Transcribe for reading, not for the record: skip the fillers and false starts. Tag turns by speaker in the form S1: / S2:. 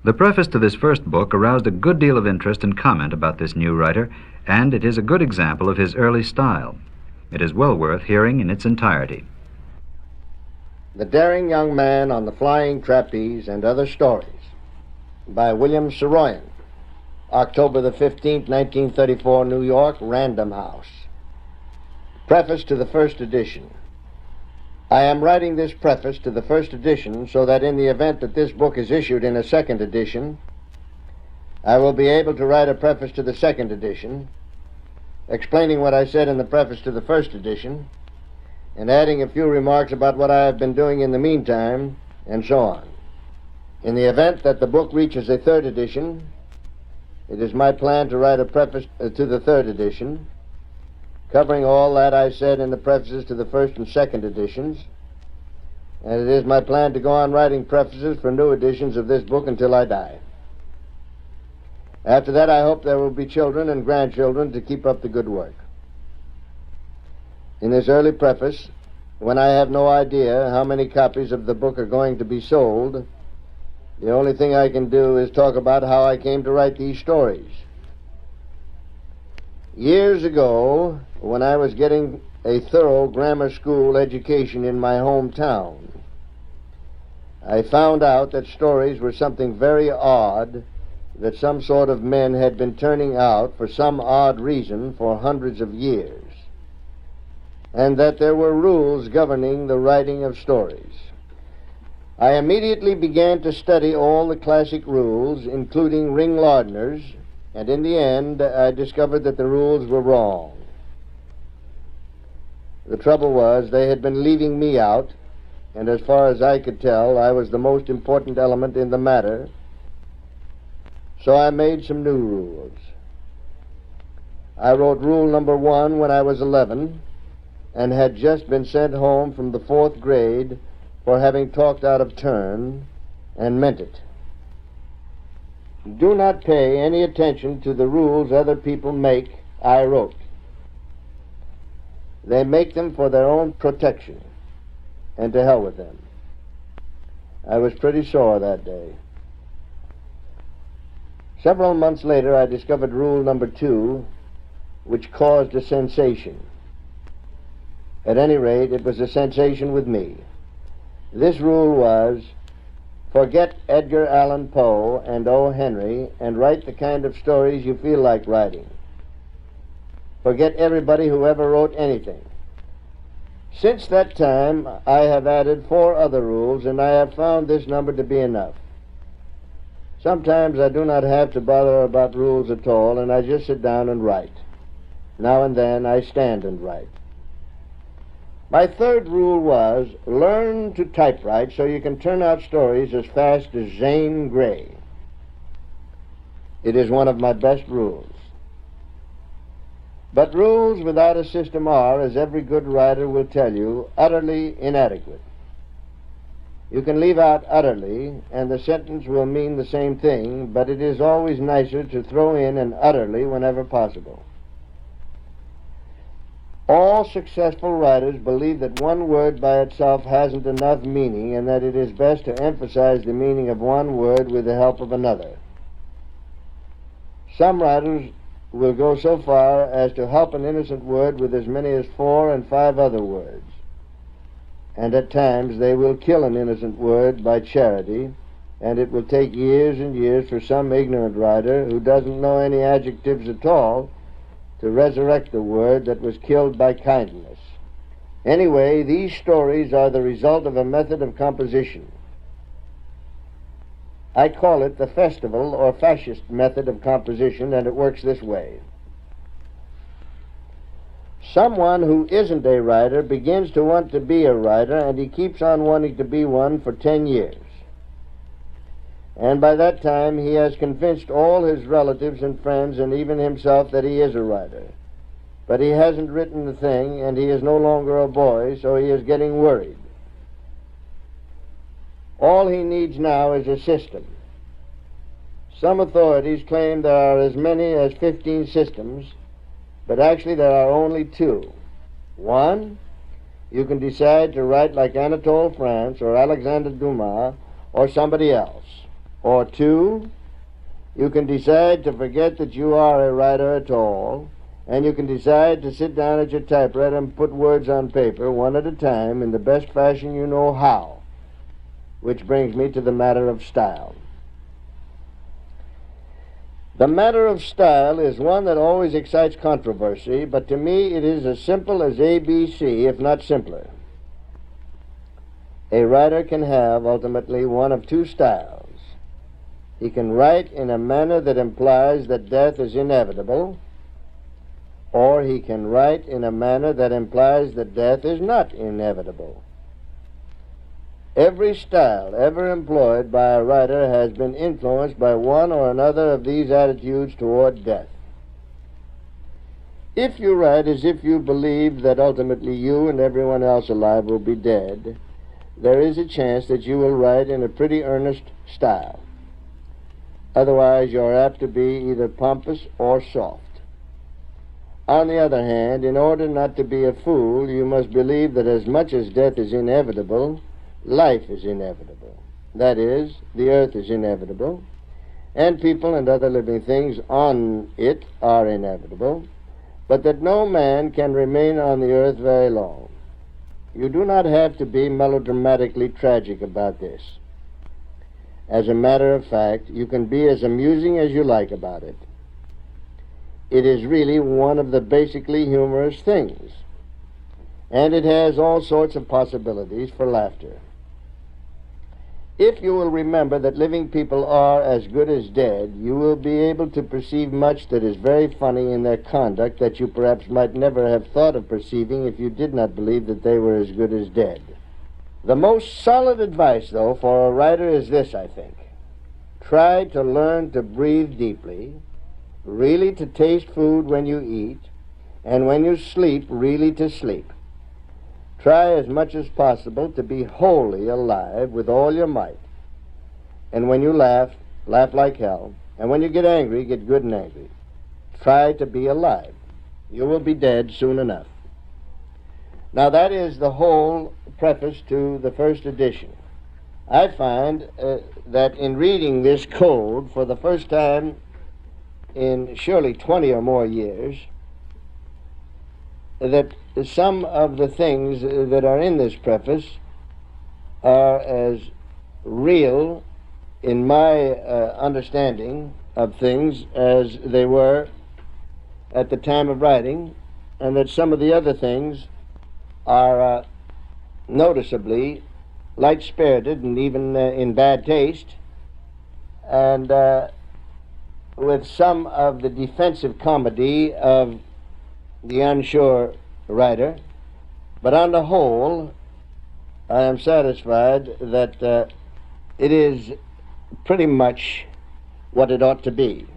S1: The preface to this first book aroused a good deal of interest and comment about this new writer, and it is a good example of his early style. It is well worth hearing in its entirety.
S2: The Daring Young Man on the Flying Trapeze and Other Stories by William Saroyan. October the 15th, 1934, New York, Random House. Preface to the first edition. I am writing this preface to the first edition so that in the event that this book is issued in a second edition, I will be able to write a preface to the second edition, explaining what I said in the preface to the first edition, and adding a few remarks about what I have been doing in the meantime, and so on. In the event that the book reaches a third edition, it is my plan to write a preface to the third edition, covering all that I said in the prefaces to the first and second editions, and it is my plan to go on writing prefaces for new editions of this book until I die. After that, I hope there will be children and grandchildren to keep up the good work. In this early preface, when I have no idea how many copies of the book are going to be sold, the only thing I can do is talk about how I came to write these stories. Years ago, when I was getting a thorough grammar school education in my hometown, I found out that stories were something very odd that some sort of men had been turning out for some odd reason for hundreds of years, and that there were rules governing the writing of stories. I immediately began to study all the classic rules, including Ring Lardner's, and in the end, I discovered that the rules were wrong. The trouble was, they had been leaving me out, and as far as I could tell, I was the most important element in the matter, so I made some new rules. I wrote rule number 1 when I was 11, and had just been sent home from the 4th grade for having talked out of turn, and meant it. Do not pay any attention to the rules other people make, I wrote. They make them for their own protection, and to hell with them. I was pretty sore that day. Several months later, I discovered rule number 2, which caused a sensation. At any rate, it was a sensation with me. This rule was, forget Edgar Allan Poe and O. Henry and write the kind of stories you feel like writing. Forget everybody who ever wrote anything. Since that time, I have added 4 other rules, and I have found this number to be enough. Sometimes I do not have to bother about rules at all, and I just sit down and write. Now and then I stand and write. My third rule was, learn to typewrite so you can turn out stories as fast as Zane Grey. It is one of my best rules. But rules without a system are, as every good writer will tell you, utterly inadequate. You can leave out utterly, and the sentence will mean the same thing, but it is always nicer to throw in an utterly whenever possible. All successful writers believe that one word by itself hasn't enough meaning, and that it is best to emphasize the meaning of one word with the help of another. Some writers will go so far as to help an innocent word with as many as 4 and 5 other words. And at times they will kill an innocent word by charity, and it will take years and years for some ignorant writer who doesn't know any adjectives at all to resurrect the word that was killed by kindness. Anyway, these stories are the result of a method of composition. I call it the festival or fascist method of composition, and it works this way. Someone who isn't a writer begins to want to be a writer, and he keeps on wanting to be one for 10 years. And by that time, he has convinced all his relatives and friends and even himself that he is a writer. But he hasn't written the thing, and he is no longer a boy, so he is getting worried. All he needs now is a system. Some authorities claim there are as many as 15 systems, but actually there are only 2. 1, you can decide to write like Anatole France or Alexandre Dumas or somebody else. Or two, you can decide to forget that you are a writer at all, and you can decide to sit down at your typewriter and put words on paper one at a time in the best fashion you know how. Which brings me to the matter of style. The matter of style is one that always excites controversy, but to me it is as simple as ABC, if not simpler. A writer can have ultimately one of two styles. He can write in a manner that implies that death is inevitable, or he can write in a manner that implies that death is not inevitable. Every style ever employed by a writer has been influenced by one or another of these attitudes toward death. If you write as if you believe that ultimately you and everyone else alive will be dead, there is a chance that you will write in a pretty earnest style. Otherwise, you're apt to be either pompous or soft. On the other hand, in order not to be a fool, you must believe that as much as death is inevitable, life is inevitable. That is, the earth is inevitable, and people and other living things on it are inevitable, but that no man can remain on the earth very long. You do not have to be melodramatically tragic about this. As a matter of fact, you can be as amusing as you like about it. It is really one of the basically humorous things, and it has all sorts of possibilities for laughter. If you will remember that living people are as good as dead, you will be able to perceive much that is very funny in their conduct that you perhaps might never have thought of perceiving if you did not believe that they were as good as dead. The most solid advice, though, for a writer is this, I think. Try to learn to breathe deeply, really to taste food when you eat, and when you sleep, really to sleep. Try as much as possible to be wholly alive with all your might. And when you laugh, laugh like hell. And when you get angry, get good and angry. Try to be alive. You will be dead soon enough. Now that is the whole preface to the first edition. I find that in reading this code for the first time in surely 20 or more years, that some of the things that are in this preface are as real in my understanding of things as they were at the time of writing, and that some of the other things are noticeably light-spirited and even in bad taste, and with some of the defensive comedy of the unsure writer. But on the whole, I am satisfied that it is pretty much what it ought to be.